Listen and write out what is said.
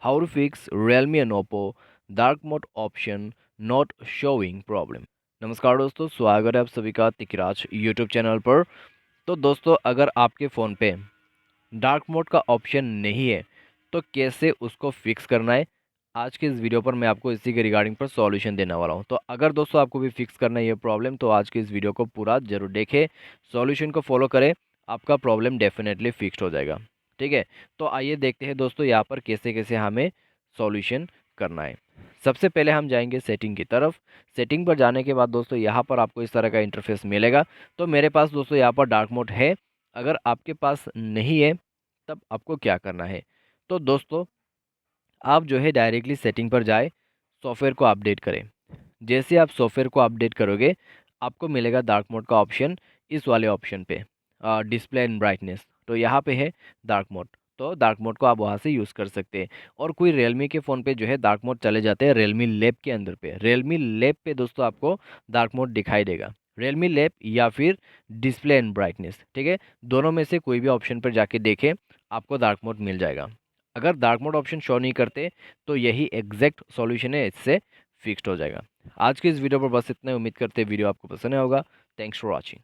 How to fix Realme and Oppo dark mode option not showing problem। नमस्कार दोस्तों, स्वागत है आप सभी का तिकराज यूट्यूब चैनल पर। तो दोस्तों, अगर आपके फ़ोन पे डार्क मोड का ऑप्शन नहीं है तो कैसे उसको फिक्स करना है, आज के इस वीडियो पर मैं आपको इसी के रिगार्डिंग पर सॉल्यूशन देने वाला हूं। तो अगर दोस्तों आपको भी फिक्स करना है ये प्रॉब्लम, तो आज के इस वीडियो को पूरा जरूर देखें, सॉल्यूशन को फॉलो करें, आपका प्रॉब्लम डेफिनेटली फिक्स हो जाएगा। ठीक है, तो आइए देखते हैं दोस्तों यहाँ पर कैसे कैसे हमें सॉल्यूशन करना है। सबसे पहले हम जाएंगे सेटिंग की तरफ। सेटिंग पर जाने के बाद दोस्तों यहाँ पर आपको इस तरह का इंटरफेस मिलेगा। तो मेरे पास दोस्तों यहाँ पर डार्क मोड है, अगर आपके पास नहीं है तब आपको क्या करना है। तो दोस्तों, आप जो है डायरेक्टली सेटिंग पर जाए, सॉफ्टवेयर को अपडेट करें। जैसे आप सॉफ्टवेयर को अपडेट करोगे, आपको मिलेगा डार्क मोड का ऑप्शन, इस वाले ऑप्शन पे डिस्प्ले एंड ब्राइटनेस। तो यहाँ पे है डार्क मोड, तो डार्क मोड को आप वहाँ से यूज़ कर सकते हैं। और कोई रियलमी के फ़ोन पे जो है डार्क मोड चले जाते हैं रियलमी लैब के अंदर पे। रियलमी लैब पे दोस्तों आपको डार्क मोड दिखाई देगा, रियलमी लैब या फिर डिस्प्ले एंड ब्राइटनेस। ठीक है, दोनों में से कोई भी ऑप्शन पर जाके देखें, आपको डार्क मोड मिल जाएगा। अगर डार्क मोड ऑप्शन शो नहीं करते तो यही एग्जैक्ट सॉल्यूशन है, इससे फिक्स्ड हो जाएगा। आज के इस वीडियो पर बस इतना ही। उम्मीद करते हैं वीडियो आपको पसंद आया होगा। Thanks for watching.